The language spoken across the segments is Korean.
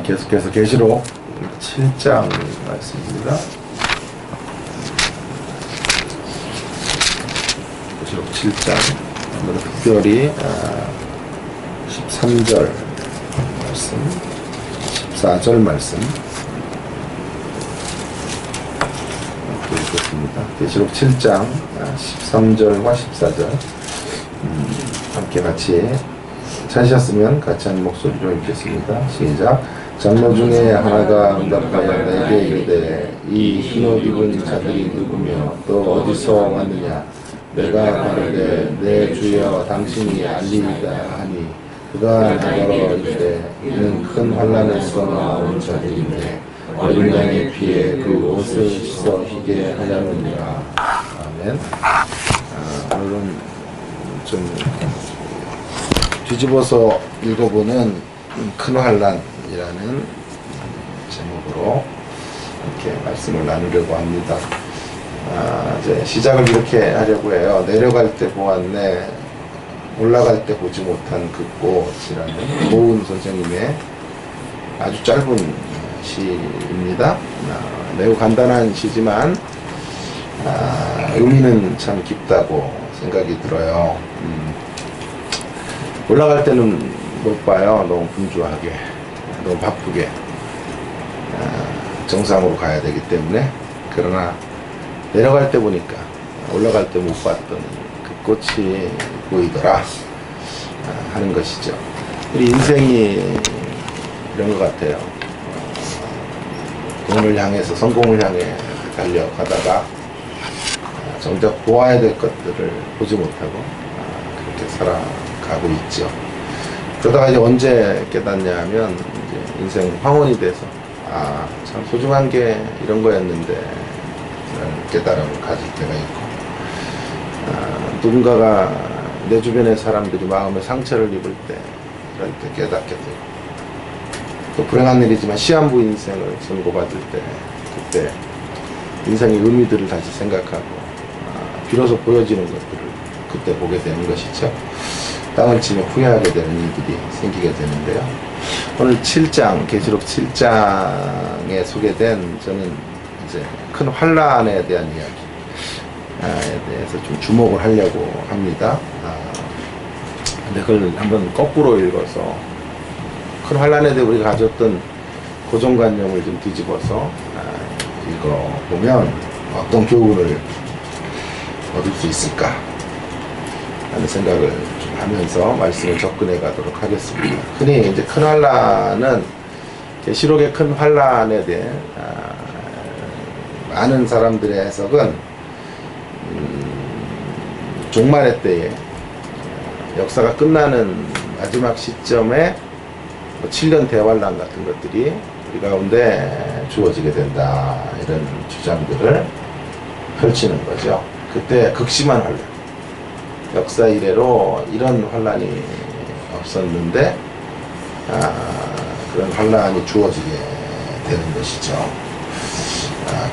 계속해서 계시록 7장 말씀입니다. 계시록 7장 오늘은 특별히 13절 말씀, 14절 말씀 읽겠습니다. 계시록 7장 13절과 14절 함께 같이 찾으셨으면 같이 한 목소리로 읽겠습니다. 시작. 장로 중에 하나가 응답하여 내게 이르되 이 흰옷 입은 자들이 누구며 또 어디서 왔느냐. 내가 가로되 내 주여 당신이 알리이다 하니 그가 나더러 이르되 이는 큰 환난에서 나온 자들인데 어린 양의 피에 그 옷을 씻어 희게 하려느니라. 아멘. 오늘은 좀 뒤집어서 읽어보는 큰 환난이라는 제목으로 이렇게 말씀을 나누려고 합니다. 이제 시작을 이렇게 하려고 해요. 내려갈 때 보았네, 올라갈 때 보지 못한 그 꽃이라는 고은 선생님의 아주 짧은 시입니다. 매우 간단한 시지만 의미는 참 깊다고 생각이 들어요. 올라갈 때는 못 봐요. 너무 분주하게, 너무 바쁘게 정상으로 가야 되기 때문에. 그러나 내려갈 때 보니까 올라갈 때 못 봤던 그 꽃이 보이더라 하는 것이죠. 우리 인생이 이런 것 같아요. 돈을 향해서, 성공을 향해 달려가다가 정작 보아야 될 것들을 보지 못하고 그렇게 살아가고 있죠. 그러다가 이제 언제 깨닫냐 하면 이제 인생 황혼이 돼서 참 소중한 게 이런 거였는데 라는 깨달음을 가질 때가 있고, 누군가가 내 주변의 사람들이 마음에 상처를 입을 때 그럴 때 깨닫게 되고, 또 불행한 일이지만 시한부 인생을 선고받을 때 그때 인생의 의미들을 다시 생각하고 비로소 보여지는 것들을 그때 보게 되는 것이죠. 땅을 치며 후회하게 되는 일들이 생기게 되는데요. 오늘 7장, 계시록 7장에 소개된 저는 이제 큰 환난에 대한 이야기에 대해서 좀 주목을 하려고 합니다. 근데 그걸 한번 거꾸로 읽어서 큰 환난에 대해 우리가 가졌던 고정관념을 좀 뒤집어서 읽어보면 어떤 교훈을 얻을 수 있을까 하는 생각을 좀 하면서 말씀을 접근해 가도록 하겠습니다. 흔히 이제 큰 환난은 계시록의 큰 환난에 대해 많은 사람들의 해석은 종말의 때에 역사가 끝나는 마지막 시점에 7년 대환란 같은 것들이 우리 가운데 주어지게 된다, 이런 주장들을 펼치는 거죠. 그때 극심한 환란, 역사 이래로 이런 환란이 없었는데 그런 환란이 주어지게 되는 것이죠.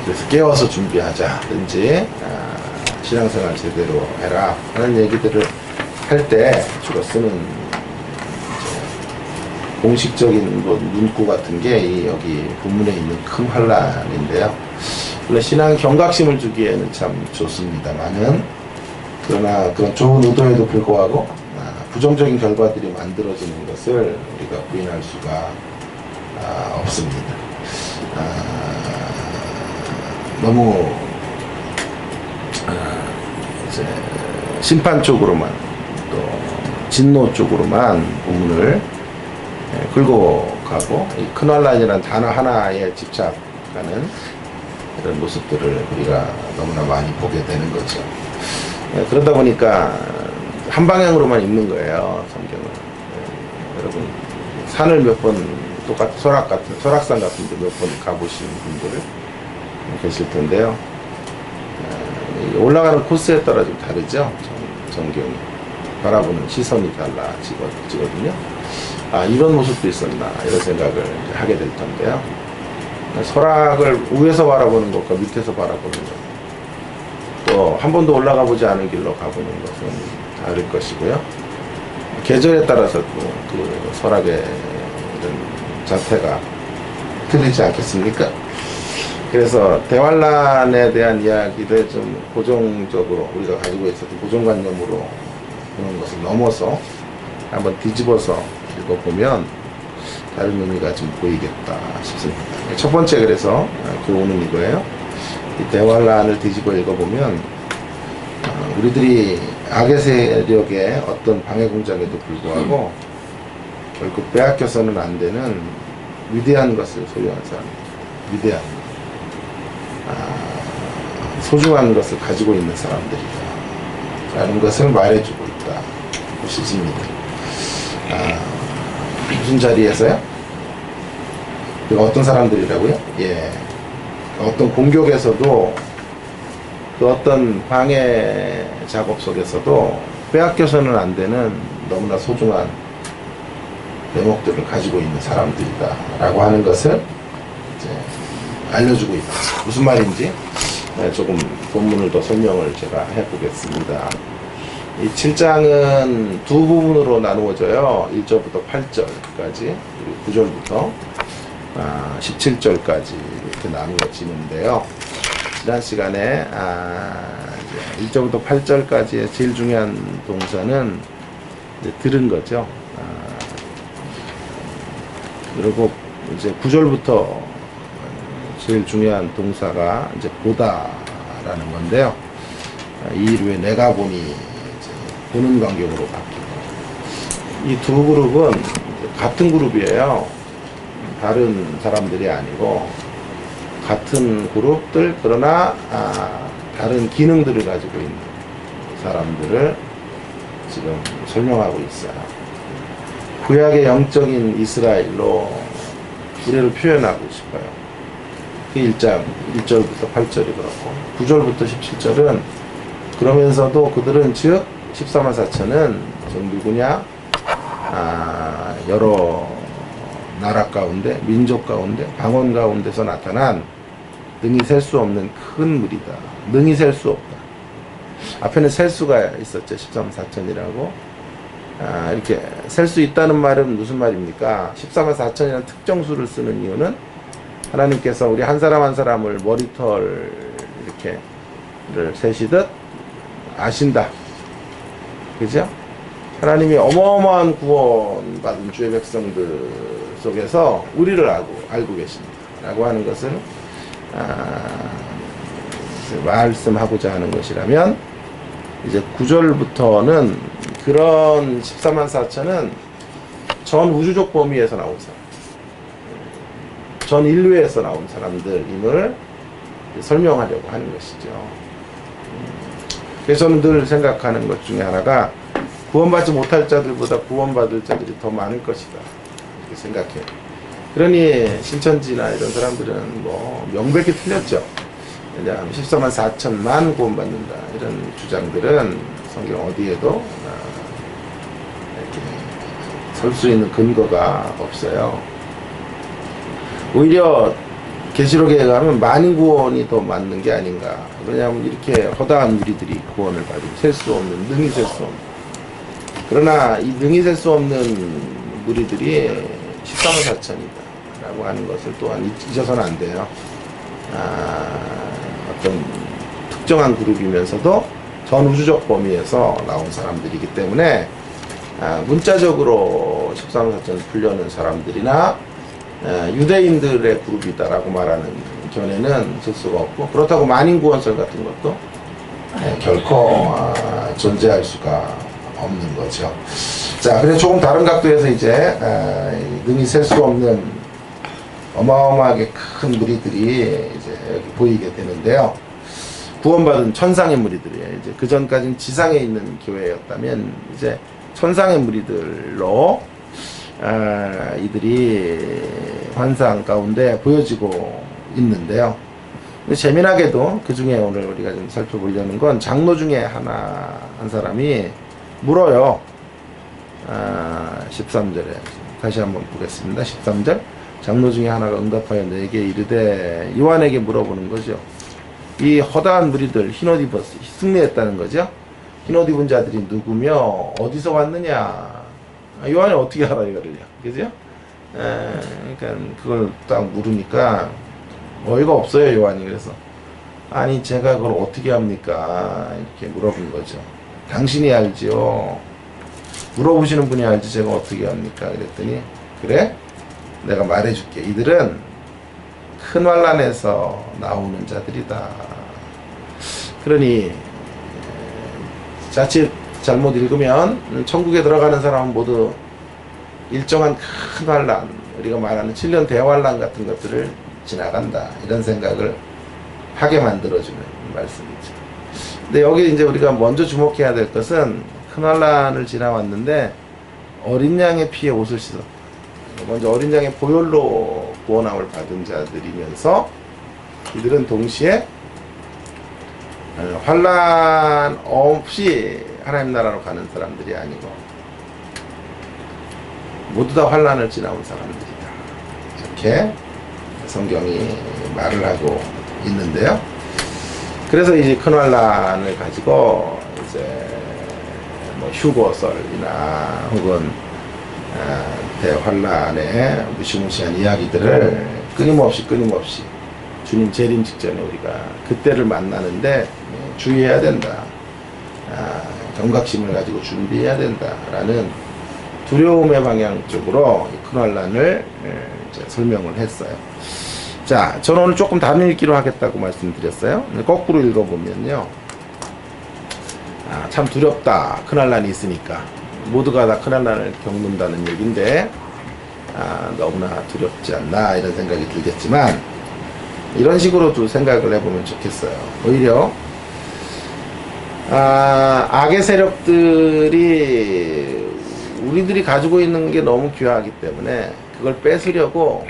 그래서 깨워서 준비하자든지 신앙생활 제대로 해라 하는 얘기들을 할 때 주로 쓰는 공식적인 문구 같은 게 여기 본문에 있는 큰 환란인데요. 물론 신앙 경각심을 주기에는 참 좋습니다만은, 그러나 그런 좋은 의도에도 불구하고 부정적인 결과들이 만들어지는 것을 우리가 부인할 수가 없습니다. 너무 이제 심판 쪽으로만, 또 진노 쪽으로만 본문을 끌고 가고 이 큰 환난이라는 단어 하나에 집착하는 이런 모습들을 우리가 너무나 많이 보게 되는 거죠. 그러다 보니까 한 방향으로만 읽는 거예요, 성경을. 여러분 산을 몇 번 똑같은 설악산 같은 데 몇 번 가보신 분들 계실 텐데요. 올라가는 코스에 따라 좀 다르죠. 전경이 바라보는 시선이 달라지거든요. 이런 모습도 있었나, 이런 생각을 하게 될 텐데요. 설악을 위에서 바라보는 것과 밑에서 바라보는 것, 또 한 번도 올라가 보지 않은 길로 가보는 것은 다를 것이고요. 계절에 따라서 또 그 설악의 이런 자태가 틀리지 않겠습니까? 그래서 대환란에 대한 이야기를 좀 고정적으로 우리가 가지고 있었던 고정관념으로 그런 것을 넘어서 한번 뒤집어서 읽어보면 다른 의미가 좀 보이겠다 싶습니다. 첫 번째 그래서 교훈은 이거예요. 이 대환란을 뒤집어 읽어보면 우리들이 악의 세력의 어떤 방해 공작에도 불구하고 결국 빼앗겨서는 안 되는 위대한 것을 소유한 사람입니다. 위대한 소중한 것을 가지고 있는 사람들이다 라는 것을 말해주고 있다. 그 시집입니다. 무슨 자리에서요? 어떤 사람들이라고요? 예, 어떤 공격에서도 그 어떤 방해 작업 속에서도 빼앗겨서는 안 되는 너무나 소중한 대목들을 가지고 있는 사람들이다 라고 하는 것을 이제 알려주고 있다. 무슨 말인지 조금 본문을 더 설명을 제가 해보겠습니다. 이 7장은 두 부분으로 나누어져요. 1절부터 8절까지, 그리고 9절부터 17절까지 이렇게 나누어지는데요. 지난 시간에 1절부터 8절까지의 제일 중요한 동사는 이제 들은 거죠. 그리고 이제 9절부터 제일 중요한 동사가 이제 보다라는 건데요. 이 이후에 내가 보니 이제 보는 관경으로 바뀌고, 이 두 그룹은 같은 그룹이에요. 다른 사람들이 아니고 같은 그룹들, 그러나 다른 기능들을 가지고 있는 사람들을 지금 설명하고 있어요. 구약의 영적인 이스라엘로 우리를 표현하고 싶어요. 그 1장 1절부터 8절이 그렇고 9절부터 17절은 그러면서도 그들은 즉 14만 4천은 좀 누구냐, 여러 나라 가운데, 민족 가운데, 방언 가운데서 나타난 능히 셀 수 없는 큰 무리다. 능히 셀 수 없다. 앞에는 셀 수가 있었죠. 14만 4천이라고. 이렇게 셀 수 있다는 말은 무슨 말입니까? 14만 4천이라는 특정 수를 쓰는 이유는 하나님께서 우리 한 사람 한 사람을 머리털 이렇게를 세시듯 아신다. 그죠? 하나님이 어마어마한 구원 받은 주의 백성들 속에서 우리를 알고 계신다 라고 하는 것을 말씀하고자 하는 것이라면, 이제 9절부터는 그런 14만 4천은 전 우주적 범위에서 나온 사람, 전 인류에서 나온 사람들임을 설명하려고 하는 것이죠. 그래서 저는 늘 생각하는 것 중에 하나가 구원받지 못할 자들보다 구원받을 자들이 더 많을 것이다 이렇게 생각해요. 그러니 신천지나 이런 사람들은 뭐 명백히 틀렸죠. 왜냐하면 14만 4천만 구원받는다 이런 주장들은 성경 어디에도 이렇게 설 수 있는 근거가 없어요. 오히려 계시록에 의하면 만인 구원이 더 맞는 게 아닌가. 왜냐하면 이렇게 허다한 무리들이 구원을 받으면 셀 수 없는, 능히 셀 수 없는, 그러나 이 능히 셀 수 없는 무리들이 14만 4천이다 라고 하는 것을 또한 잊어서는 안 돼요. 어떤 특정한 그룹이면서도 전 우주적 범위에서 나온 사람들이기 때문에 문자적으로 14만 4천을 풀려는 사람들이나 유대인들의 그룹이다라고 말하는 견해는 질 수가 없고, 그렇다고 만인 구원설 같은 것도 결코 존재할 수가 없는 거죠. 자, 그래서 조금 다른 각도에서 이제 능히 셀 수 없는 어마어마하게 큰 무리들이 이제 여기 보이게 되는데요. 구원받은 천상의 무리들이에요. 이제 그 전까지는 지상에 있는 교회였다면 이제 천상의 무리들로 이들이 환상 가운데 보여지고 있는데요. 재미나게도 그 중에 오늘 우리가 좀 살펴보려는 건 장로 중에 한 사람이 물어요. 13절에 다시 한번 보겠습니다. 13절 장로 중에 하나가 응답하여 내게 이르되, 요한에게 물어보는 거죠. 이 허다한 무리들 흰옷 입었어 승리했다는 거죠. 흰옷 입은 자들이 누구며 어디서 왔느냐. 요한이 어떻게 알아 이거를요. 그죠? 그러니까 그걸 딱 물으니까 어이가 없어요, 요한이. 그래서 아니 제가 그걸 어떻게 합니까? 이렇게 물어본 거죠. 당신이 알지요. 물어보시는 분이 알지 제가 어떻게 합니까? 그랬더니 그래? 내가 말해줄게. 이들은 큰 환난에서 나오는 자들이다. 그러니 자칫 잘못 읽으면 천국에 들어가는 사람은 모두 일정한 큰 환난, 우리가 말하는 7년 대환난 같은 것들을 지나간다. 이런 생각을 하게 만들어주는 말씀이죠. 근데 여기 이제 우리가 먼저 주목해야 될 것은 큰 환난을 지나왔는데 어린 양의 피에 옷을 씻었다. 먼저 어린 양의 보혈로 구원함을 받은 자들이면서 이들은 동시에 환난 없이 하나님 나라로 가는 사람들이 아니고 모두 다 환난을 지나온 사람들이다. 이렇게 성경이 말을 하고 있는데요. 그래서 이제 큰 환난을 가지고 이제 뭐 휴거설이나 혹은 대환난의 무시무시한 이야기들을 끊임없이 주님 재림 직전에 우리가 그때를 만나는데 주의해야 된다. 경각심을 가지고 준비해야 된다라는 두려움의 방향 쪽으로 큰 환난을 이제 설명을 했어요. 자, 저는 오늘 조금 다른 읽기로 하겠다고 말씀드렸어요. 거꾸로 읽어보면요. 참 두렵다. 큰 환난이 있으니까. 모두가 다 큰 환난을 겪는다는 얘기인데, 너무나 두렵지 않나, 이런 생각이 들겠지만, 이런 식으로도 생각을 해보면 좋겠어요. 오히려, 악의 세력들이 우리들이 가지고 있는 게 너무 귀하기 때문에 그걸 뺏으려고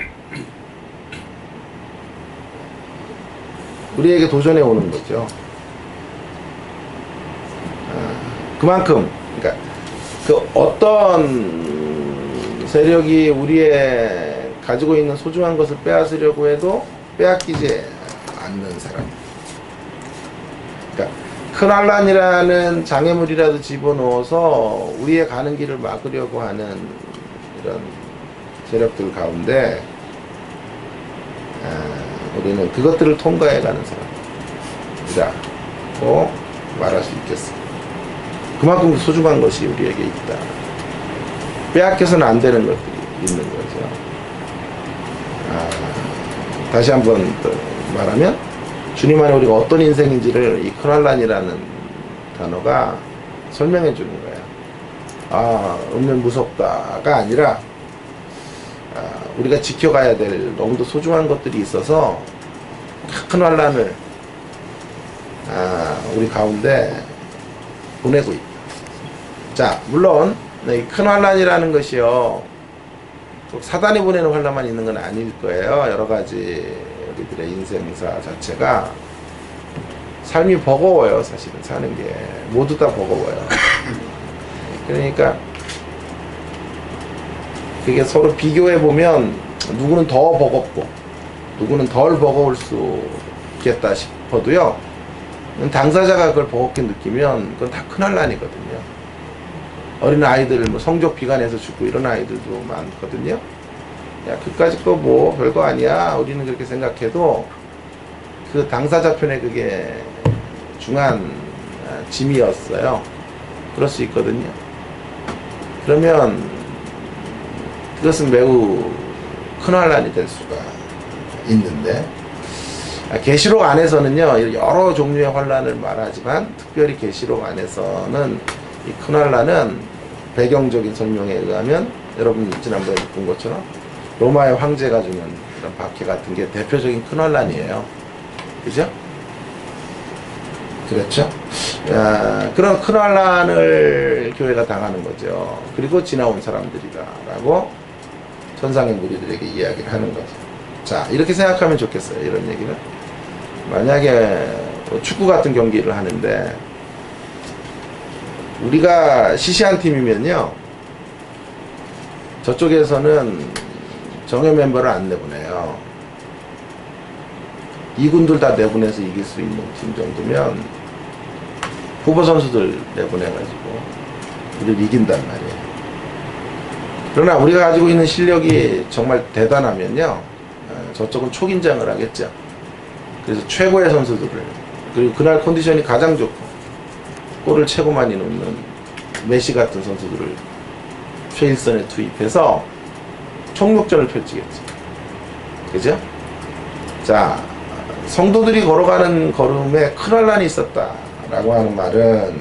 우리에게 도전해 오는 거죠. 그만큼 그러니까 그 어떤 세력이 우리의 가지고 있는 소중한 것을 빼앗으려고 해도 빼앗기지 않는 사람. 그러니까 큰 환난이라는 장애물이라도 집어넣어서 우리의 가는 길을 막으려고 하는 이런 세력들 가운데 우리는 그것들을 통과해 가는 사람이라고 말할 수 있겠습니다. 그만큼 소중한 것이 우리에게 있다. 빼앗겨서는 안 되는 것들이 있는 거죠. 다시 한번 또 말하면 주님 안에 우리가 어떤 인생인지를 이 큰 환난이라는 단어가 설명해 주는 거예요. 음면 무섭다가 아니라 우리가 지켜가야 될 너무도 소중한 것들이 있어서 큰 환난을 우리 가운데 보내고 있다. 자, 물론 이 큰 환난이라는 것이요 꼭 사단이 보내는 환난만 있는 건 아닐 거예요. 여러 가지 우리들의 인생사 자체가 삶이 버거워요. 사실은 사는 게 모두 다 버거워요. 그러니까 그게 서로 비교해 보면 누구는 더 버겁고 누구는 덜 버거울 수 있겠다 싶어도요, 당사자가 그걸 버겁게 느끼면 그건 다 큰 환난이거든요. 어린 아이들 뭐 성적 비관해서 죽고 이런 아이들도 많거든요. 야, 그까짓 거 뭐 별거 아니야. 우리는 그렇게 생각해도 그 당사자 편에 그게 중한 짐이었어요. 그럴 수 있거든요. 그러면 그것은 매우 큰 환난이 될 수가 있는데, 계시록 안에서는요 여러 종류의 환난을 말하지만 특별히 계시록 안에서는 이 큰 환난은 배경적인 설명에 의하면 여러분 지난번에 본 것처럼 로마의 황제가 주는 그런 박해 같은 게 대표적인 큰 환난이에요. 그죠? 그렇죠? 그런 큰 환난을 교회가 당하는 거죠. 그리고 지나온 사람들이다 라고 천상의 무리들에게 이야기를 하는 거죠. 자, 이렇게 생각하면 좋겠어요. 이런 얘기는 만약에 축구 같은 경기를 하는데 우리가 시시한 팀이면요 저쪽에서는 정예 멤버를 안 내보내요. 2군들 다 내보내서 이길 수 있는 팀 정도면 후보 선수들 내보내가지고 우리를 이긴단 말이에요. 그러나 우리가 가지고 있는 실력이 정말 대단하면요, 저쪽은 초긴장을 하겠죠. 그래서 최고의 선수들을, 그리고 그날 컨디션이 가장 좋고 골을 최고 많이 넣는 메시 같은 선수들을 최일선에 투입해서 총력전을 펼치겠죠. 그죠? 자, 성도들이 걸어가는 걸음에 큰 환란이 있었다라고 하는 말은,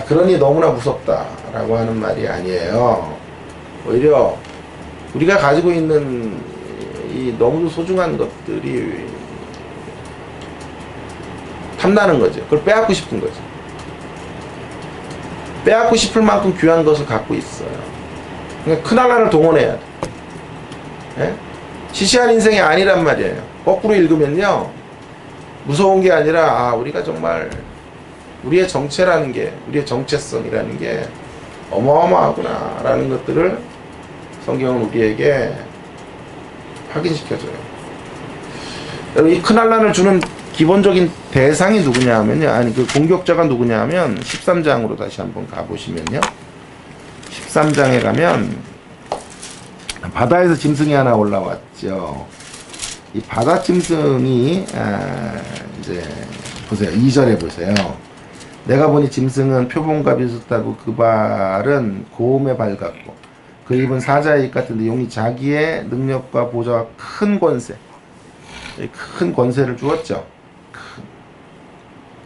그러니 너무나 무섭다라고 하는 말이 아니에요. 오히려 우리가 가지고 있는 이 너무도 소중한 것들이 탐나는 거죠. 그걸 빼앗고 싶은 거죠. 빼앗고 싶을 만큼 귀한 것을 갖고 있어요. 그러니까 큰 환란을 동원해야 돼. 예? 시시한 인생이 아니란 말이에요. 거꾸로 읽으면요, 무서운 게 아니라 우리가 정말 우리의 정체라는 게, 우리의 정체성이라는 게 어마어마하구나 라는 것들을 성경은 우리에게 확인시켜줘요. 여러분, 이 큰 환란을 주는 기본적인 대상이 누구냐 하면요, 그 공격자가 누구냐 하면 13장으로 다시 한번 가보시면요, 13장에 가면 바다에서 짐승이 하나 올라왔죠. 이 바다 짐승이 이제 보세요. 2절에 보세요. 내가 보니 짐승은 표범과 비슷하고 그 발은 고음에 밝았고 그 입은 사자의 입 같은데 용이 자기의 능력과 보좌와 큰 권세, 큰 권세를 주었죠.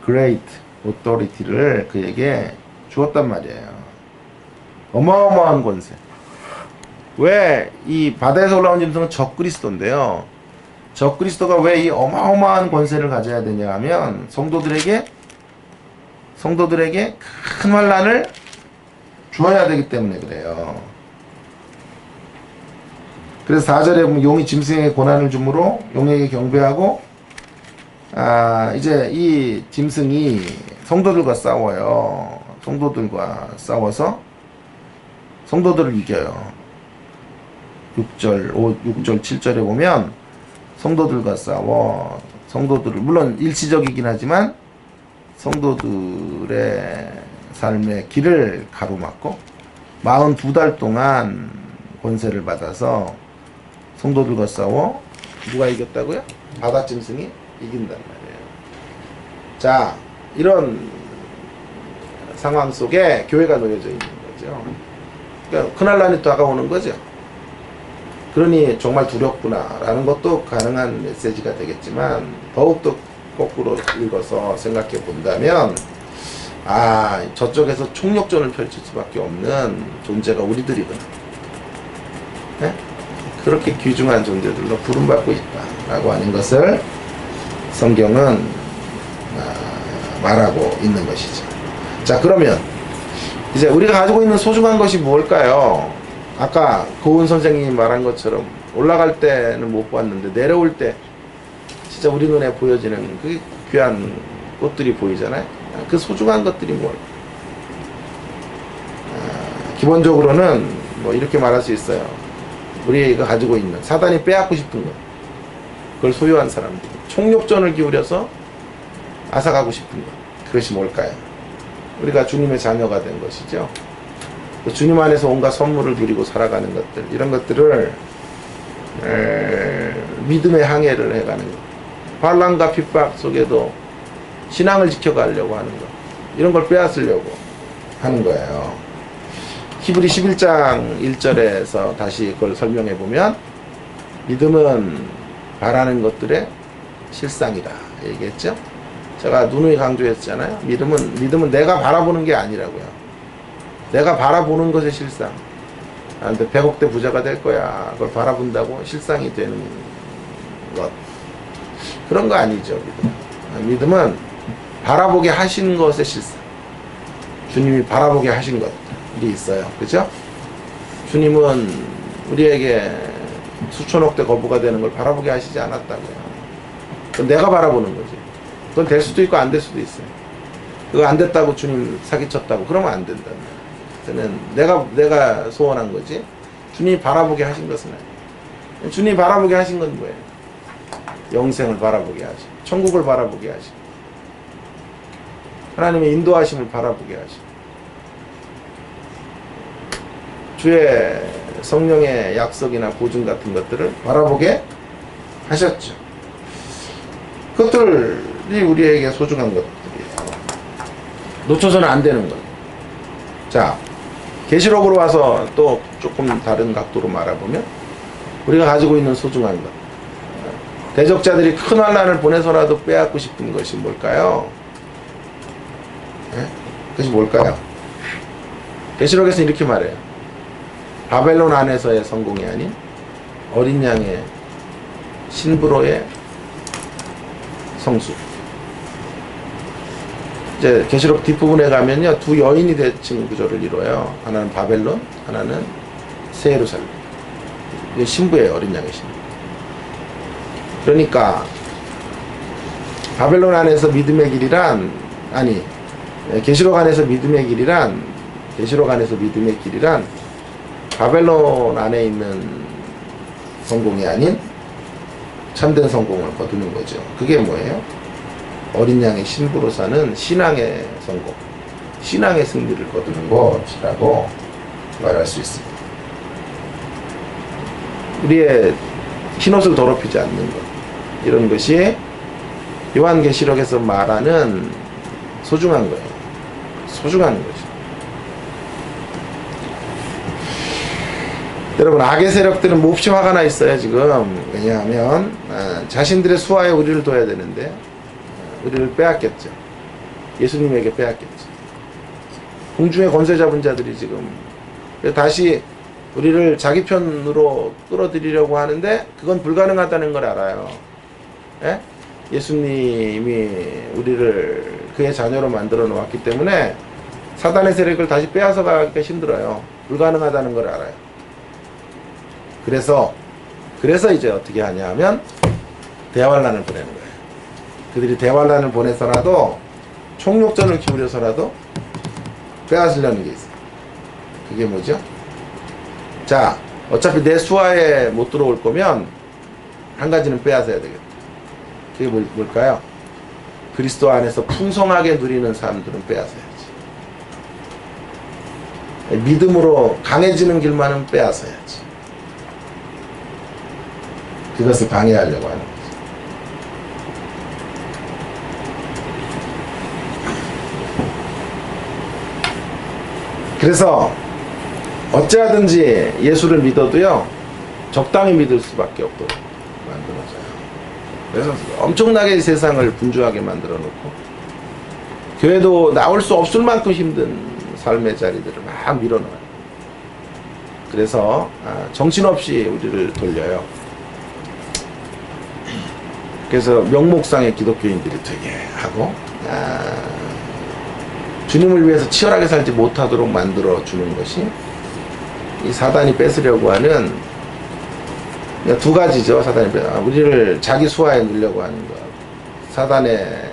Great authority를 그에게 주었단 말이에요. 어마어마한 권세. 왜 이 바다에서 올라온 짐승은 적그리스도인데요. 적그리스도가 왜 이 어마어마한 권세를 가져야 되냐 하면 성도들에게 큰 환란을 주어야 되기 때문에 그래요. 그래서 4절에 보면 용이 짐승에게 고난을 주므로 용에게 경배하고, 이제 이 짐승이 성도들과 싸워요. 성도들과 싸워서 성도들을 이겨요. 6절, 7절에 보면 성도들과 싸워 성도들을, 물론 일시적이긴 하지만 성도들의 삶의 길을 가로막고 42달 동안 권세를 받아서 성도들과 싸워 누가 이겼다고요? 바다짐승이 이긴단 말이에요. 자, 이런 상황 속에 교회가 놓여져 있는 거죠. 그러니까 큰환란이 다가오는 거죠. 그러니 정말 두렵구나 라는 것도 가능한 메시지가 되겠지만, 더욱더 거꾸로 읽어서 생각해 본다면, 저쪽에서 총력전을 펼칠 수밖에 없는 존재가 우리들이구나, 네? 그렇게 귀중한 존재들로 부름받고 있다 라고 하는 것을 성경은 말하고 있는 것이죠. 자, 그러면 이제 우리가 가지고 있는 소중한 것이 무엇일까요? 아까 고은 선생님이 말한 것처럼 올라갈 때는 못 봤는데 내려올 때 진짜 우리 눈에 보여지는 그 귀한 꽃들이 보이잖아요. 그 소중한 것들이 뭘까? 기본적으로는 뭐 이렇게 말할 수 있어요. 우리가 가지고 있는, 사단이 빼앗고 싶은 것, 그걸 소유한 사람들, 총력전을 기울여서 앗아가고 싶은 것, 그것이 뭘까요? 우리가 주님의 자녀가 된 것이죠. 주님 안에서 온갖 선물을 누리고 살아가는 것들, 이런 것들을 믿음의 항해를 해가는 것, 환난과 핍박 속에도 신앙을 지켜가려고 하는 것, 이런 걸 빼앗으려고 하는 거예요. 히브리 11장 1절에서 다시 그걸 설명해 보면, 믿음은 바라는 것들의 실상이다 얘기했죠. 제가 누누이 강조했잖아요. 믿음은 내가 바라보는 게 아니라고요. 내가 바라보는 것의 실상. 근데 100억대 부자가 될 거야, 그걸 바라본다고 실상이 되는 것, 그런 거 아니죠. 믿음은 바라보게 하신 것의 실상. 주님이 바라보게 하신 것들이 있어요. 그죠? 주님은 우리에게 수천억대 거부가 되는 걸 바라보게 하시지 않았다고요. 그건 내가 바라보는 거지. 그건 될 수도 있고 안 될 수도 있어요. 그거 안 됐다고 주님 사기쳤다고 그러면 안 된다. 그는 내가 소원한 거지. 주님이 바라보게 하신 것은 아니에요. 주님이 바라보게 하신 건 뭐예요? 영생을 바라보게 하시고, 천국을 바라보게 하시고, 하나님의 인도하심을 바라보게 하시고, 주의 성령의 약속이나 보증 같은 것들을 바라보게 하셨죠. 그것들이 우리에게 소중한 것들이에요. 놓쳐서는 안 되는 것. 자, 계시록으로 와서 또 조금 다른 각도로 말해보면 우리가 가지고 있는 소중한 것. 대적자들이 큰 환난을 보내서라도 빼앗고 싶은 것이 뭘까요? 네? 그것이 뭘까요? 계시록에서 이렇게 말해요. 바벨론 안에서의 성공이 아닌 어린 양의 신부로의 성수. 이제 계시록 뒷부분에 가면요, 두 여인이 대칭 구조를 이루어요. 하나는 바벨론, 하나는 새 예루살렘. 이게 신부예요, 어린 양의 신부. 그러니까 바벨론 안에서 믿음의 길이란, 아니, 계시록 안에서 믿음의 길이란, 바벨론 안에 있는 성공이 아닌 참된 성공을 거두는 거죠. 그게 뭐예요? 어린 양의 신부로 사는 신앙의 성공, 신앙의 승리를 거두는 것이라고 말할 수 있습니다. 우리의 흰옷을 더럽히지 않는 것, 이런 것이 요한계시록에서 말하는 소중한 거예요. 소중한 거죠. 여러분, 악의 세력들은 몹시 화가 나 있어요, 지금. 왜냐하면 자신들의 수하에 우리를 둬야 되는데 우리를 빼앗겼죠. 예수님에게 빼앗겼죠. 공중의 권세 잡은 자들이 지금 다시 우리를 자기 편으로 끌어들이려고 하는데 그건 불가능하다는 걸 알아요. 예? 예수님이 우리를 그의 자녀로 만들어 놓았기 때문에 사단의 세력을 다시 빼앗아 가기가 힘들어요. 불가능하다는 걸 알아요. 그래서 이제 어떻게 하냐 하면 대환란을 보내는 거예요. 그들이 대환란을 보내서라도 총력전을 기울여서라도 빼앗으려는 게 있어요. 그게 뭐죠? 자, 어차피 내 수하에 못 들어올 거면 한 가지는 빼앗아야 되겠다. 그게 뭘까요? 그리스도 안에서 풍성하게 누리는 사람들은 빼앗아야지. 믿음으로 강해지는 길만은 빼앗아야지. 그것을 방해하려고 하는 거죠. 그래서 어찌하든지 예수를 믿어도요, 적당히 믿을 수밖에 없도록 만들어져요. 그래서 엄청나게 세상을 분주하게 만들어 놓고 교회도 나올 수 없을 만큼 힘든 삶의 자리들을 막 밀어넣어요. 그래서 정신없이 우리를 돌려요. 그래서 명목상의 기독교인들이 되게 하고 주님을 위해서 치열하게 살지 못하도록 만들어 주는 것이 이 사단이 뺏으려고 하는 두 가지죠. 사단이 우리를 자기 수하에 넣으려고 하는 것, 사단의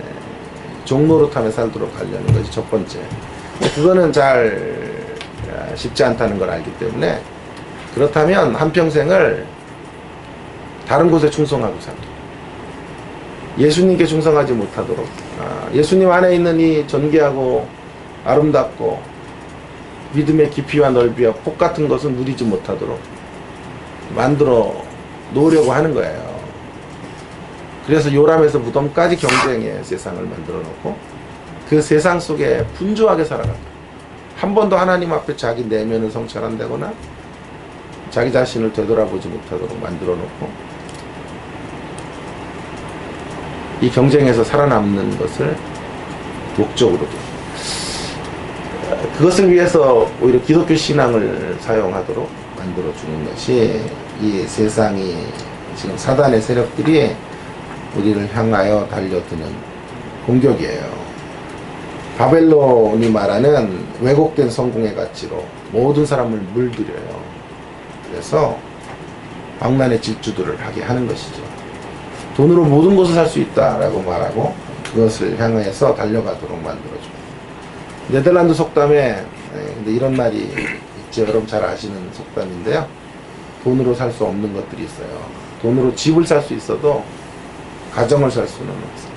종노릇함에 살도록 하려는 것이 첫 번째. 그거는 잘 쉽지 않다는 걸 알기 때문에, 그렇다면 한평생을 다른 곳에 충성하고 살도록, 예수님께 충성하지 못하도록, 예수님 안에 있는 이 존귀하고 아름답고 믿음의 깊이와 넓이와 폭 같은 것은 누리지 못하도록 만들어 놓으려고 하는 거예요. 그래서 요람에서 무덤까지 경쟁의 세상을 만들어 놓고 그 세상 속에 분주하게 살아간다. 한 번도 하나님 앞에 자기 내면을 성찰한다거나 자기 자신을 되돌아보지 못하도록 만들어 놓고 이 경쟁에서 살아남는 것을 목적으로, 그것을 위해서 오히려 기독교 신앙을 사용하도록 만들어주는 것이 이 세상이 지금 사단의 세력들이 우리를 향하여 달려드는 공격이에요. 바벨론이 말하는 왜곡된 성공의 가치로 모든 사람을 물들여요. 그래서 방란의 질주들을 하게 하는 것이죠. 돈으로 모든 것을 살 수 있다라고 말하고 그것을 향해서 달려가도록 만들어줍니다. 네덜란드 속담에 근데 이런 말이 있죠. 여러분 잘 아시는 속담인데요. 돈으로 살 수 없는 것들이 있어요. 돈으로 집을 살 수 있어도 가정을 살 수는 없어요.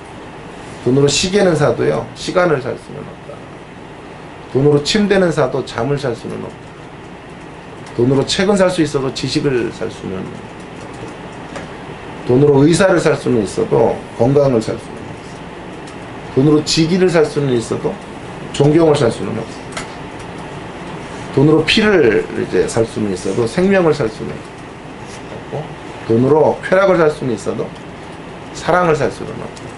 돈으로 시계는 사도요, 시간을 살 수는 없다. 돈으로 침대는 사도 잠을 살 수는 없다. 돈으로 책은 살 수 있어도 지식을 살 수는 없고, 돈으로 의사를 살 수는 있어도 건강을 살 수는 없어. 돈으로 직위를 살 수는 있어도 존경을 살 수는 없어. 돈으로 피를 이제 살 수는 있어도 생명을 살 수는 없고, 돈으로 쾌락을 살 수는 있어도 사랑을 살 수는 없고.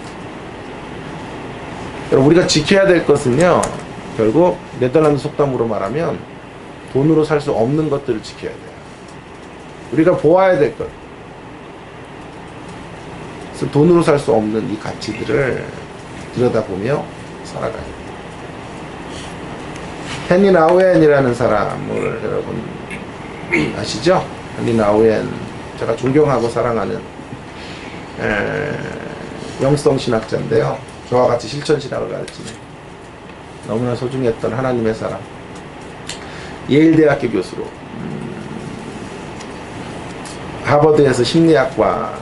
여러분, 우리가 지켜야 될 것은요, 결국 네덜란드 속담으로 말하면 돈으로 살 수 없는 것들을 지켜야 돼요. 우리가 보아야 될 것. 그래서 돈으로 살 수 없는 이 가치들을 들여다보며 살아가야 돼요. 헨리 나우엔이라는 사람을 여러분 아시죠? 헨리 나우엔, 제가 존경하고 사랑하는 영성 신학자인데요. 저와 같이 실천 신학을 가르치는 너무나 소중했던 하나님의 사람, 예일 대학교 교수로 하버드에서 심리학과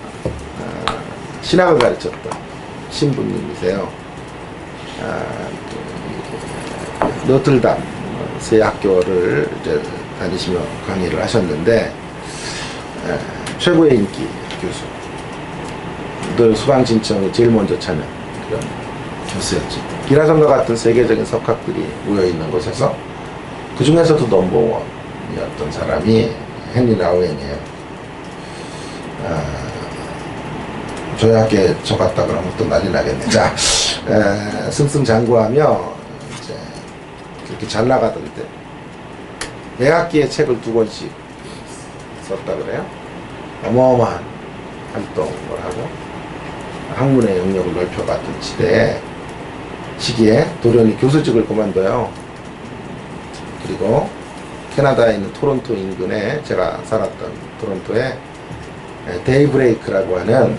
신학을 가르쳤던 신부님이세요. 노틀담 세 학교를 이제 다니시며 강의를 하셨는데 최고의 인기 교수, 늘 수강 신청이 제일 먼저 차는 그런 교수였죠. 기라성과 같은 세계적인 석학들이 모여있는 곳에서 그 중에서도 넘버원이었던 사람이 헨리 나우엔이에요. 저희 학교에 저 갔다 그러면 또 난리 나겠네. 자, 승승장구하며 이제 그렇게 잘 나가던 때 매 학기에 책을 2권씩 썼다 그래요. 어마어마한 활동을 하고 학문의 영역을 넓혀갔던 시기에 돌연히 교수직을 그만둬요. 그리고 캐나다에 있는 토론토 인근에, 제가 살았던 토론토에 데이브레이크라고 하는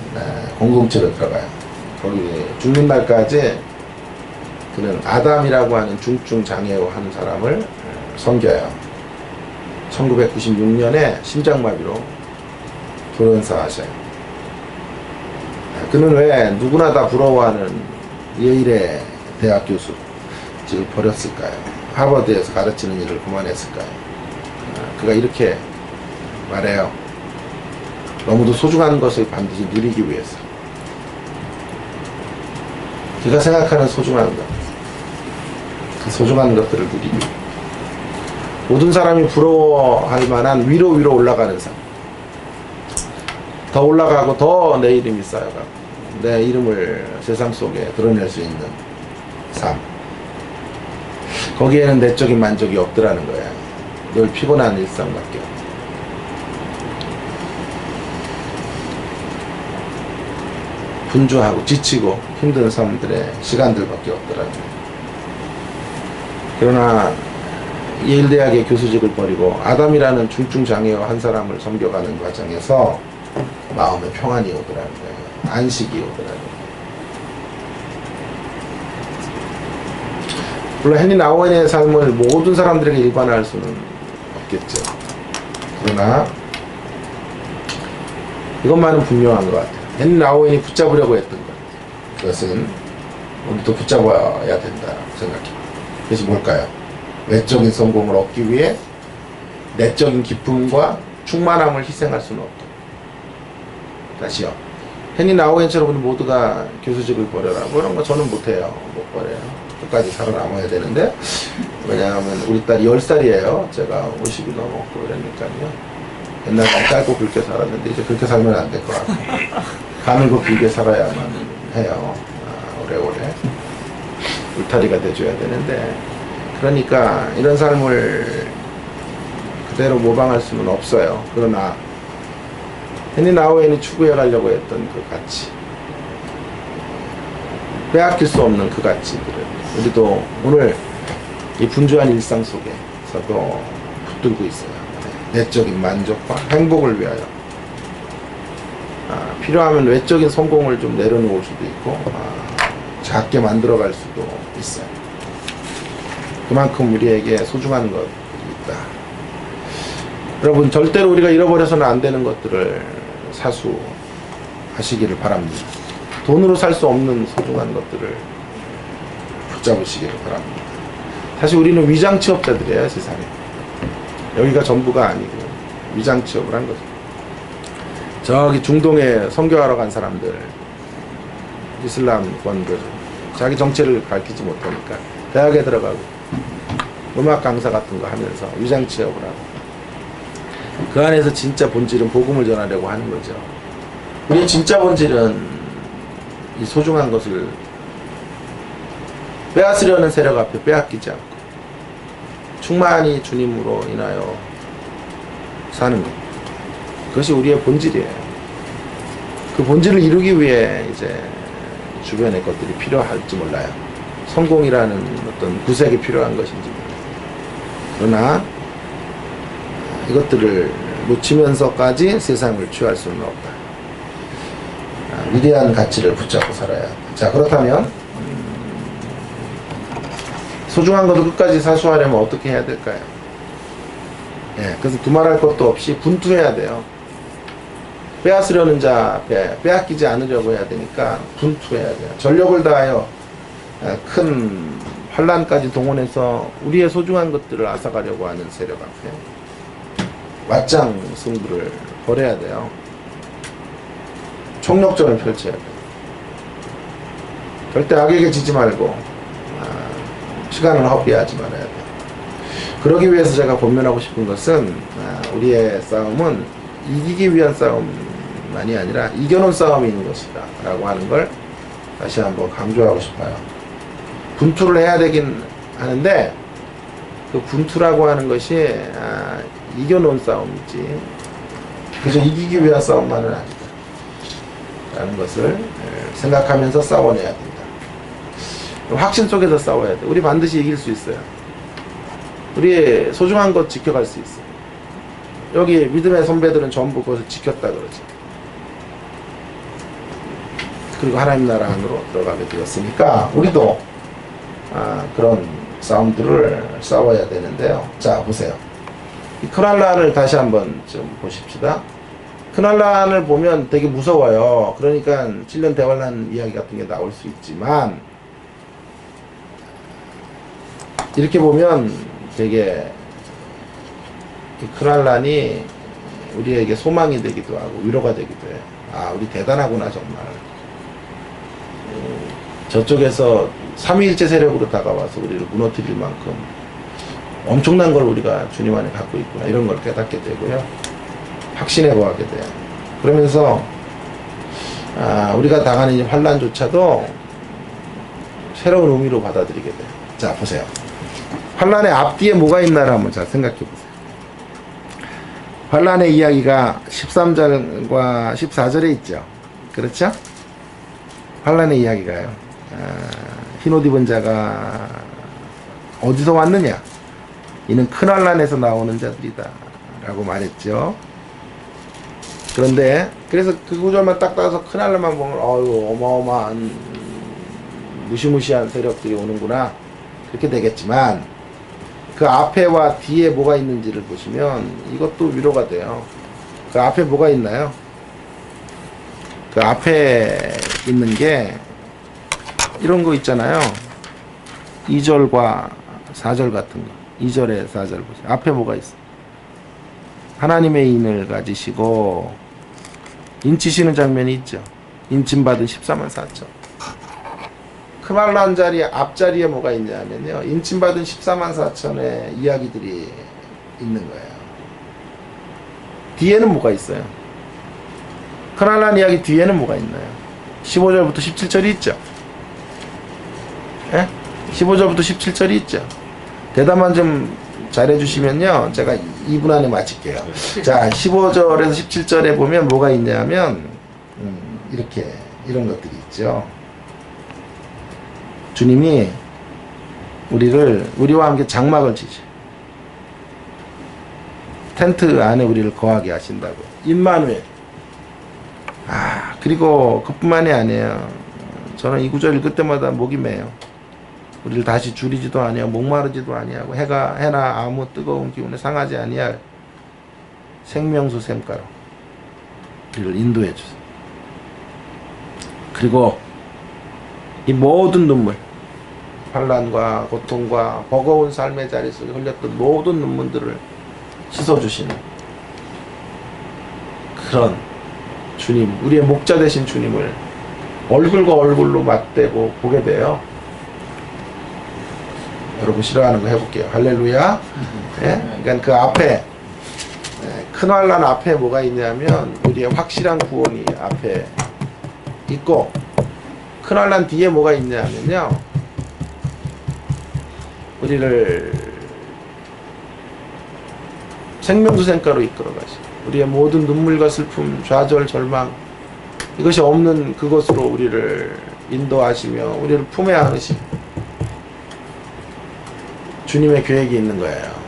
공동체로 들어가요. 거기 죽는 날까지 그는 아담이라고 하는 중증 장애우 한 사람을 섬겨요. 1996년에 심장마비로 돌연사하셔요. 그는 왜 누구나 다 부러워하는 예일의 대학 교수직을 버렸을까요? 하버드에서 가르치는 일을 그만했을까요? 그가 이렇게 말해요. 너무도 소중한 것을 반드시 누리기 위해서. 그가 생각하는 소중한 것, 그 소중한 것들을 누리기 위해. 모든 사람이 부러워할 만한 위로 올라가는 삶, 더 올라가고 더 내 이름이 쌓여가고 내 이름을 세상 속에 드러낼 수 있는 삶, 거기에는 내적인 만족이 없더라는 거예요. 늘 피곤한 일상밖에 없고. 분주하고 지치고 힘든 삶들의 시간들밖에 없더라는 거예요. 그러나 예일대학의 교수직을 버리고 아담이라는 중증장애와 한 사람을 섬겨가는 과정에서 마음에 평안이 오더라는 거예요. 안식이 오더라는 거예요. 물론 헨리 나우엔의 삶을 모든 사람들에게 일반화할 수는 없겠죠. 그러나 이것만은 분명한 것 같아요. 헨리 나우엔이 붙잡으려고 했던 것, 그것은 우리도 붙잡아야 된다 생각해요. 그것이 뭘까요? 외적인 성공을 얻기 위해 내적인 기쁨과 충만함을 희생할 수는 없다. 다시요. 헨리 나우엔처럼 우리 모두가 교수직을 버려라, 그런 거 저는 못해요. 못 버려요. 끝까지 살아남아야 되는데, 왜냐하면 우리 딸이 10살이에요. 제가 50이 넘었고 그러니까요. 옛날에 짧고 굵게 살았는데 이제 그렇게 살면 안 될 것 같아요. 가늘고 길게 살아야만 해요. 오래오래 울타리가 돼줘야 되는데, 그러니까 이런 삶을 그대로 모방할 수는 없어요. 그러나 헨리 나우엔이 추구해 가려고 했던 그 가치, 빼앗길 수 없는 그 가치들을 우리도 오늘 이 분주한 일상 속에서도 붙들고 있어요. 내적인 만족과 행복을 위하여. 필요하면 외적인 성공을 좀 내려놓을 수도 있고, 작게 만들어갈 수도 있어요. 그만큼 우리에게 소중한 것이 있다. 여러분, 절대로 우리가 잃어버려서는 안 되는 것들을 사수하시기를 바랍니다. 돈으로 살 수 없는 소중한 것들을 붙잡으시기를 바랍니다. 사실 우리는 위장 취업자들이에요, 세상에. 여기가 전부가 아니고 위장 취업을 한 거죠. 저기 중동에 선교하러 간 사람들, 이슬람권들, 자기 정체를 밝히지 못하니까 대학에 들어가고 음악 강사 같은 거 하면서 위장 취업을 하고, 그 안에서 진짜 본질은 복음을 전하려고 하는 거죠. 우리의 진짜 본질은 이 소중한 것을 빼앗으려는 세력 앞에 빼앗기지 않고 충만히 주님으로 인하여 사는 것, 그것이 우리의 본질이에요. 그 본질을 이루기 위해 이제 주변의 것들이 필요할지 몰라요. 성공이라는 어떤 구색이 필요한 것인지 몰라요. 그러나 이것들을 놓치면서까지 세상을 취할 수는 없다. 위대한 가치를 붙잡고 살아야 한다. 자, 그렇다면 소중한 것을 끝까지 사수하려면 어떻게 해야 될까요? 예, 그래서 두말할 것도 없이 분투해야 돼요. 빼앗으려는 자 앞에 빼앗기지 않으려고 해야 되니까 분투해야 돼요. 전력을 다하여 큰 환란까지 동원해서 우리의 소중한 것들을 앗아가려고 하는 세력 앞에 맞짱 승부를 벌여야 돼요. 총력전을 펼쳐야 돼요. 절대 악에게 지지 말고 시간을 허비하지 말아야 돼요. 그러기 위해서 제가 권면하고 싶은 것은 우리의 싸움은 이기기 위한 싸움만이 아니라 이겨놓은 싸움이 있는 것이다 라고 하는 걸 다시 한번 강조하고 싶어요. 분투를 해야 되긴 하는데 그 분투라고 하는 것이 이겨놓은 싸움이지 그저 이기기 위한 싸움만은 아니다 라는 것을 생각하면서 싸워내야 된다. 확신 속에서 싸워야 돼. 우리 반드시 이길 수 있어요. 우리의 소중한 것 지켜갈 수 있어요. 여기 믿음의 선배들은 전부 그것을 지켰다 그러지. 그리고 하나님 나라 안으로 들어가게 되었으니까 우리도 그런 싸움들을 싸워야 되는데요. 자, 보세요. 이 크랄란을 다시 한번 좀 보십시다. 크랄란을 보면 되게 무서워요. 그러니까 7년 대환란 이야기 같은 게 나올 수 있지만 이렇게 보면 되게 이 크랄란이 우리에게 소망이 되기도 하고 위로가 되기도 해요. 아, 우리 대단하구나 정말. 저쪽에서 삼위일체 세력으로 다가와서 우리를 무너뜨릴 만큼 엄청난 걸 우리가 주님 안에 갖고 있구나, 이런 걸 깨닫게 되고요. 확신해 보게 돼요. 그러면서 우리가 당하는 이 환란조차도 새로운 의미로 받아들이게 돼요. 자, 보세요. 환란의 앞뒤에 뭐가 있나를 한번 잘 생각해 보세요. 환란의 이야기가 13절과 14절에 있죠. 그렇죠? 환란의 이야기가요. 흰옷 입은 자가 어디서 왔느냐? 이는 큰 환란에서 나오는 자들이다 라고 말했죠. 그런데 그래서 그 구절만 딱 따서 큰 환란만 보면 어마어마한 무시무시한 세력들이 오는구나, 그렇게 되겠지만 그 앞에와 뒤에 뭐가 있는지를 보시면 이것도 위로가 돼요. 그 앞에 뭐가 있나요? 그 앞에 있는 게 이런 거 있잖아요. 2절과 4절 같은 거. 2절에 4절 보세요. 앞에 뭐가 있어? 하나님의 인을 가지시고 인치시는 장면이 있죠. 인침받은 14만 4천. 크말란 자리 앞자리에 뭐가 있냐면요, 인침받은 14만 4천의 이야기들이 있는 거예요. 뒤에는 뭐가 있어요? 크말란 이야기 뒤에는 뭐가 있나요? 15절부터 17절이 있죠. 예? 15절부터 17절이 있죠. 대답만 좀 잘해주시면요, 제가 2분 안에 마칠게요. 자, 15절에서 17절에 보면 뭐가 있냐면 이렇게 이런 것들이 있죠. 주님이 우리와 함께 장막을 치죠. 텐트 안에 우리를 거하게 하신다고. 임마누엘. 그리고 그뿐만이 아니에요. 저는 이 구절 읽을 때마다 목이 메요. 우리를 다시 줄이지도 아니하고 목마르지도 아니하고 해나 아무 뜨거운 기운에 상하지 아니할 생명수 샘가로 우리를 인도해 주세요. 그리고 이 모든 눈물, 환난과 고통과 버거운 삶의 자리 속에 흘렸던 모든 눈물들을 씻어주시는 그런 주님, 우리의 목자 되신 주님을 얼굴과 얼굴로 맞대고 보게 돼요. 여러분 싫어하는 거 해볼게요. 할렐루야. 예? 그러니까 그 앞에 큰 환난 앞에 뭐가 있냐면 우리의 확실한 구원이 앞에 있고, 큰 환난 뒤에 뭐가 있냐면요, 우리를 생명수생가로 이끌어가시고 우리의 모든 눈물과 슬픔, 좌절, 절망 이것이 없는 그것으로 우리를 인도하시며 우리를 품에 안으시 주님의 계획이 있는 거예요.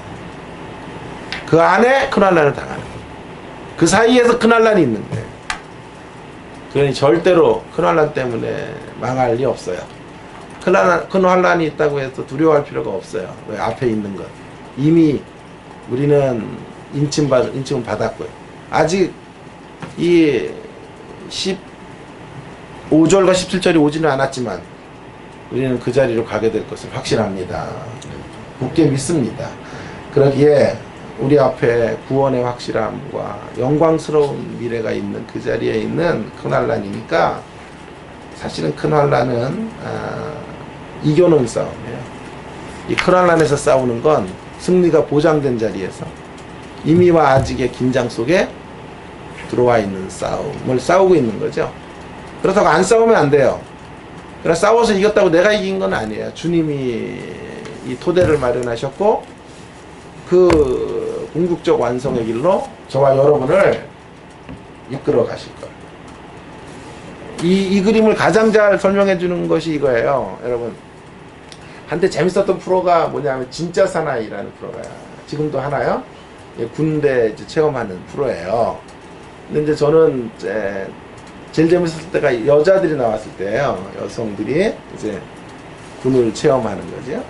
그 안에 큰환난을 당하는 거예요. 그 사이에서 큰환난이 있는 거예요. 그러니 절대로 큰환난 때문에 망할 리 없어요. 큰환난이 있다고 해서 두려워할 필요가 없어요. 왜? 앞에 있는 것 이미 우리는 인침은 받았고요. 아직 이 15절과 17절이 오지는 않았지만 우리는 그 자리로 가게 될 것을 확신합니다. 굳게 믿습니다. 그러기에 우리 앞에 구원의 확실함과 영광스러운 미래가 있는 그 자리에 있는 큰 환난이니까, 사실은 큰 환난은 이겨놓은 싸움이에요. 이 큰 환난에서 싸우는 건 승리가 보장된 자리에서 이미와 아직의 긴장 속에 들어와 있는 싸움을 싸우고 있는 거죠. 그렇다고 안 싸우면 안 돼요. 그러나 싸워서 이겼다고 내가 이긴 건 아니에요. 주님이 이 토대를 마련하셨고 그 궁극적 완성의 길로 저와 여러분을 이끌어 가실 거예요. 이 그림을 가장 잘 설명해 주는 것이 이거예요. 여러분, 한때 재밌었던 프로가 뭐냐면 진짜 사나이라는 프로가 지금도 하나요? 군대 이제 체험하는 프로예요. 근데 이제 저는 제일 재밌었을 때가 여자들이 나왔을 때예요. 여성들이 이제 군을 체험하는 거죠.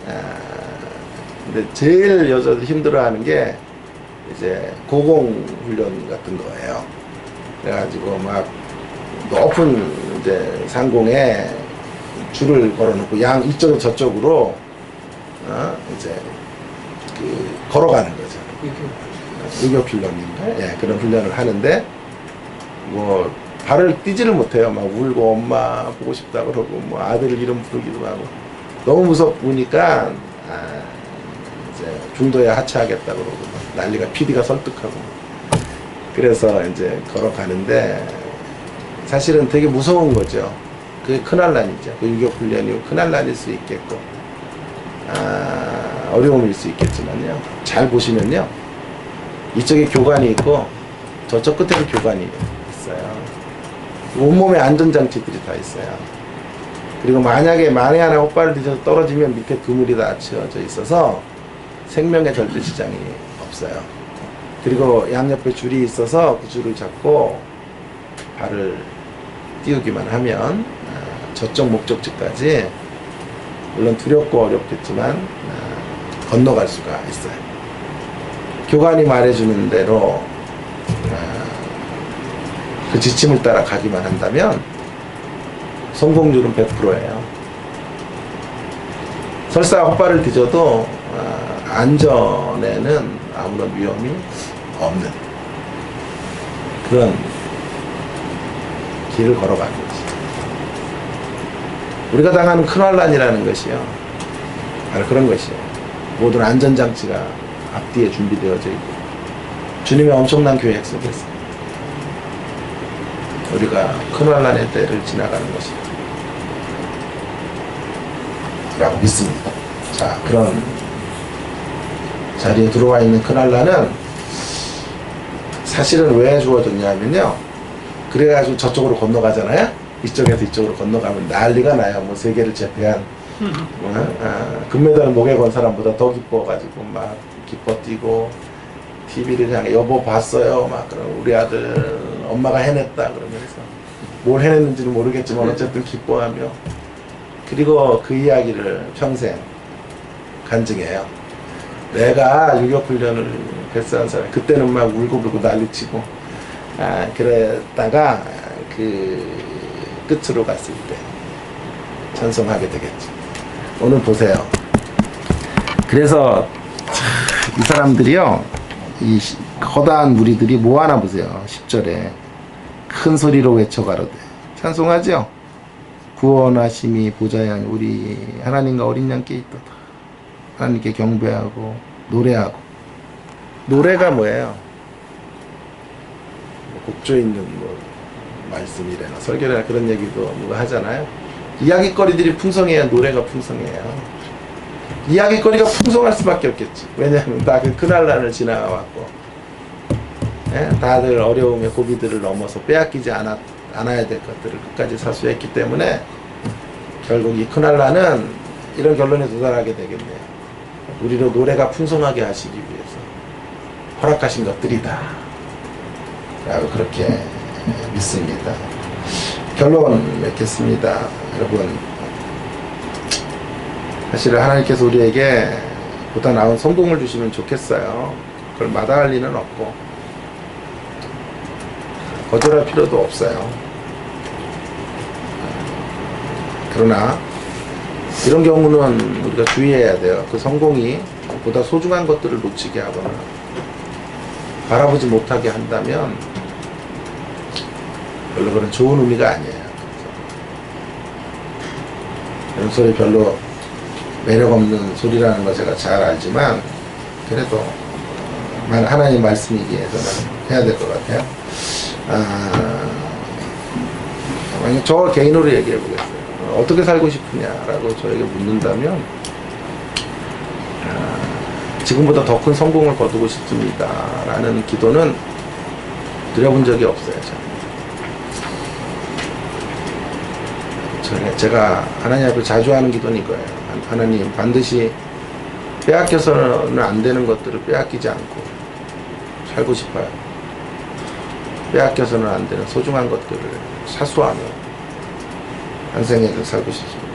근데 제일 여자들 힘들어하는 게 이제 고공훈련 같은 거예요. 그래가지고 막 높은 이제 상공에 줄을 걸어놓고 양 이쪽 저쪽으로 이제 그 걸어가는 거죠. 유격 훈련인데, 예, 그런 훈련을 하는데 뭐 발을 띄지를 못해요. 막 울고 엄마 보고 싶다 그러고 뭐 아들 이름 부르기도 하고 너무 무섭으니까 이제 중도에 하차하겠다 그러고 막 난리가, PD가 설득하고. 그래서 이제 걸어가는데 사실은 되게 무서운 거죠. 그게 큰환난이죠. 그 유격 훈련이 큰환난일 수 있겠고 어려움일 수 있겠지만요, 잘 보시면요, 이쪽에 교관이 있고 저쪽 끝에도 교관이 있어요. 온몸에 안전장치들이 다 있어요. 그리고 만약에 만에 하나 헛발을 뒤져서 떨어지면 밑에 그물이 다 치어져 있어서 생명의 절대 지장이 없어요. 그리고 양옆에 줄이 있어서 그 줄을 잡고 발을 띄우기만 하면 저쪽 목적지까지, 물론 두렵고 어렵겠지만 건너갈 수가 있어요. 교관이 말해주는 대로 그 지침을 따라 가기만 한다면 성공률은 100%예요. 설사 헛발을 뒤져도 안전에는 아무런 위험이 없는 그런 길을 걸어가는 거지. 우리가 당하는 큰 환난이라는 것이요, 바로 그런 것이에요. 모든 안전장치가 앞뒤에 준비되어져 있고 주님의 엄청난 계획 속에서 우리가 큰 환난의 때를 지나가는 것이다 라고 믿습니다. 자, 그런 자리에 들어와 있는 큰 환난은 사실은 왜 주어졌냐면요, 그래가지고 저쪽으로 건너가잖아요. 이쪽에서 이쪽으로 건너가면 난리가 나요. 뭐 세계를 제패한 금메달 목에 건 사람보다 더 기뻐가지고 막 기뻐 뛰고 TV를 향해 여보 봤어요 막 그럼 우리 아들 엄마가 해냈다 그러면서 뭘 해냈는지는 모르겠지만 어쨌든 기뻐하며, 그리고 그 이야기를 평생 간증해요. 내가 유격훈련을 패스한 사람, 그때는 막 울고불고 난리치고 그랬다가 그 끝으로 갔을 때 찬송하게 되겠죠. 오늘 보세요. 그래서 이 사람들이요, 이 허다한 무리들이 뭐 하나 보세요. 10절에 큰 소리로 외쳐 가로되. 찬송하죠. 구원하심이 보좌에 아니 우리 하나님과 어린 양께 있도다. 하나님께 경배하고 노래하고. 노래가 뭐예요? 곡조 있는 뭐 말씀이래나 설교나 그런 얘기도 뭐 하잖아요. 이야기거리들이 풍성해야 노래가 풍성해요. 이야기거리가 풍성할 수밖에 없겠지. 왜냐하면 다 그 그날란을 지나왔고, 예? 다들 어려움의 고비들을 넘어서 빼앗기지 않아야 될 것들을 끝까지 사수했기 때문에 결국 이 그날란은 이런 결론에 도달하게 되겠네요. 우리로 노래가 풍성하게 하시기 위해서 허락하신 것들이다 라고 그렇게 믿습니다. 결론 맺겠습니다. 여러분, 사실 하나님께서 우리에게 보다 나은 성공을 주시면 좋겠어요. 그걸 마다할 리는 없고 거절할 필요도 없어요. 그러나 이런 경우는 우리가 주의해야 돼요. 그 성공이 보다 소중한 것들을 놓치게 하거나 바라보지 못하게 한다면 별로 그런 좋은 의미가 아니에요. 이런 소리 별로 매력 없는 소리라는 거 제가 잘 알지만 그래도 하나님 말씀이기에 저는 해야 될 것 같아요. 만약 저 개인으로 얘기해 보겠어요. 어떻게 살고 싶으냐라고 저에게 묻는다면 지금보다 더 큰 성공을 거두고 싶습니다 라는 기도는 드려본 적이 없어요. 제가 하나님 앞에 자주 하는 기도는 이거예요. 하나님, 반드시 빼앗겨서는 안 되는 것들을 빼앗기지 않고 살고 싶어요. 빼앗겨서는 안 되는 소중한 것들을 사수하며 한 생애를 살고 싶습니다.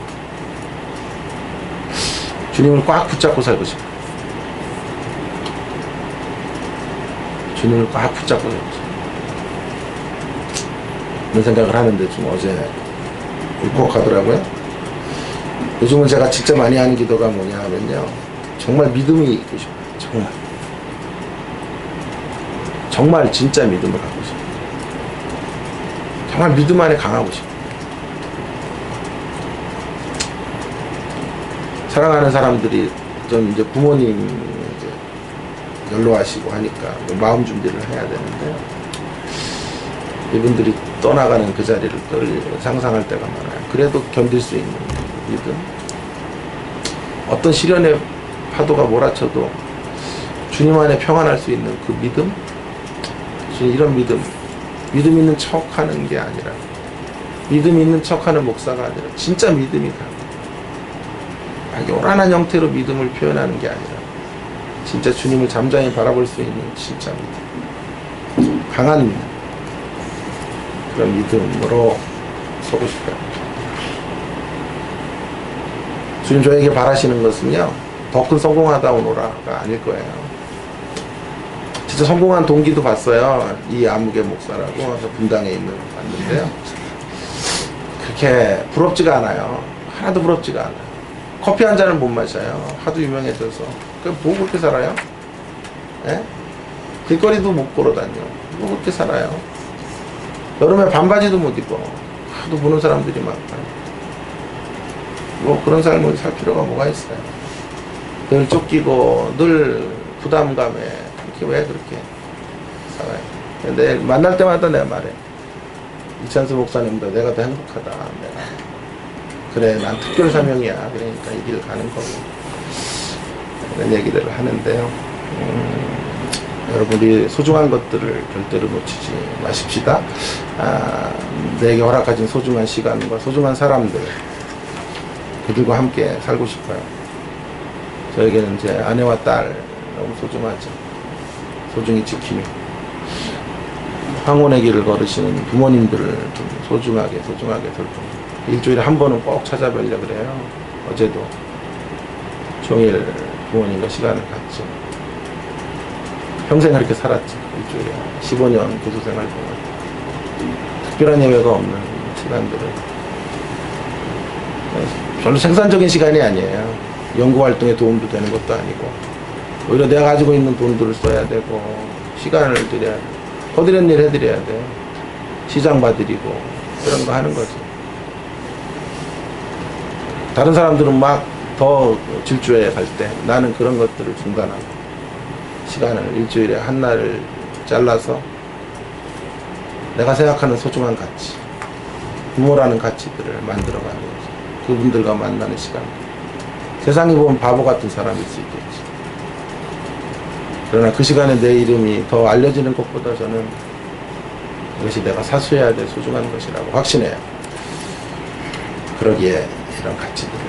주님을 꽉 붙잡고 살고 싶어요. 주님을 꽉 붙잡고 살고 싶어요. 그런 생각을 하는데 좀 어제 울컥하더라고요. 요즘은 제가 진짜 많이 하는 기도가 뭐냐 하면요, 정말 믿음이 있고 싶어요. 정말 진짜 믿음을 갖고 싶어요. 정말 믿음 안에 강하고 싶어요. 사랑하는 사람들이, 전 이제 부모님 이제 연로하시고 하니까 마음 준비를 해야 되는데, 이분들이 떠나가는 그 자리를 상상할 때가 많아요. 그래도 견딜 수 있는 믿음, 어떤 시련의 파도가 몰아쳐도 주님 안에 평안할 수 있는 그 믿음, 이런 믿음 있는 척 하는 게 아니라, 믿음 있는 척 하는 목사가 아니라 진짜 믿음이 요란한 형태로 믿음을 표현하는 게 아니라 진짜 주님을 잠잠히 바라볼 수 있는 진짜 믿음, 강한 믿음, 그런 믿음으로 서고 싶어요. 주님 저에게 바라시는 것은요, 더 큰 성공하다 오노라가 아닐 거예요. 진짜 성공한 동기도 봤어요. 이 아무개 목사라고 분당에 있는 봤는데요, 그렇게 부럽지가 않아요. 하나도 부럽지가 않아요. 커피 한 잔을 못 마셔요. 하도 유명해져서. 그럼 뭐 그렇게 살아요? 예? 길거리도 못 걸어다녀. 뭐 그렇게 살아요? 여름에 반바지도 못 입어. 하도 보는 사람들이 많다. 뭐 그런 삶을 살 필요가 뭐가 있어요? 늘 쫓기고 늘 부담감에 왜 그렇게 살아요? 근데 만날 때마다 내가 말해. 이찬수 목사님도 내가 더 행복하다. 내가 그래, 난 특별 사명이야. 그러니까 이 길을 가는 거고. 이런 얘기들을 하는데요. 여러분이 소중한 것들을 절대로 놓치지 마십시다. 내게 허락하신 소중한 시간과 소중한 사람들, 그들과 함께 살고 싶어요. 저에게는 제 아내와 딸 너무 소중하죠. 소중히 지키며 황혼의 길을 걸으시는 부모님들을 좀 소중하게 돌보고, 일주일에 한 번은 꼭 찾아뵈려 그래요. 어제도 종일 부모님과 시간을 갖죠. 평생 그렇게 살았죠. 일주일에 15년 교수생활 동안 특별한 예외가 없는 시간들을, 별로 생산적인 시간이 아니에요. 연구활동에 도움도 되는 것도 아니고 오히려 내가 가지고 있는 돈들을 써야 되고 시간을 들여야 돼. 허드렛 일 해드려야 돼. 시장 봐드리고 그런 거 하는 거지. 다른 사람들은 막 더 질주해 갈 때 나는 그런 것들을 중단하고 시간을 일주일에 한 날을 잘라서 내가 생각하는 소중한 가치, 부모라는 가치들을 만들어가는 거지. 그분들과 만나는 시간. 세상에 보면 바보 같은 사람일 수 있겠지. 그러나 그 시간에 내 이름이 더 알려지는 것보다 저는 이것이 내가 사수해야 될 소중한 것이라고 확신해요. 그러기에 이런 가치들을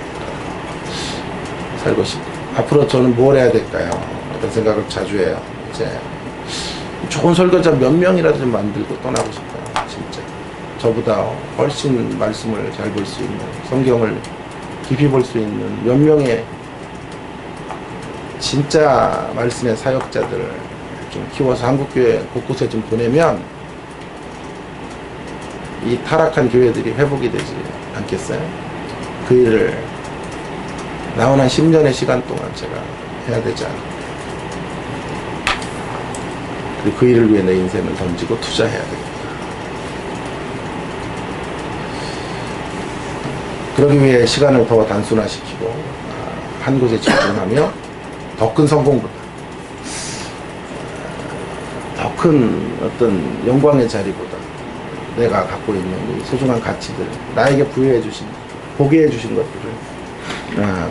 살고 싶고, 앞으로 저는 뭘 해야 될까요? 이런 생각을 자주 해요. 이제 좋은 설교자 몇 명이라도 좀 만들고 떠나고 싶어요. 진짜 저보다 훨씬 말씀을 잘 볼 수 있는, 성경을 깊이 볼 수 있는 몇 명의 진짜 말씀의 사역자들을 좀 키워서 한국교회 곳곳에 좀 보내면 이 타락한 교회들이 회복이 되지 않겠어요? 그 일을 남은 한 10년의 시간 동안 제가 해야 되지 않을까. 그리고 그 일을 위해 내 인생을 던지고 투자해야 되겠다. 그러기 위해 시간을 더 단순화시키고 한 곳에 집중하며 더 큰 성공보다 더 큰 어떤 영광의 자리보다 내가 갖고 있는 이 소중한 가치들, 나에게 부여해 주신, 보게 해 주신 것들을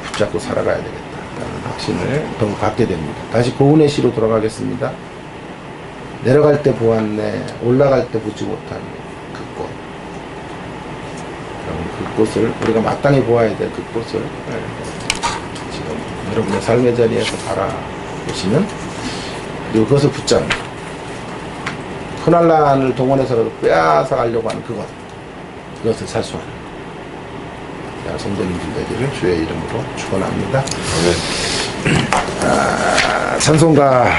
붙잡고 살아가야 되겠다라는 확신을 더욱 갖게 됩니다. 다시 고운의 시로 돌아가겠습니다. 내려갈 때 보았네, 올라갈 때 보지 못한 그 꽃. 그 꽃을 우리가 마땅히 보아야 될 그 꽃을 지금 여러분의 삶의 자리에서 바라보시는, 그리고 그것을 붙잡는, 흔한란을 동원해서라도 빼앗아 가려고 하는 그것을 사수하는 성도님들 되기를 주의 이름으로 축원합니다. 찬송가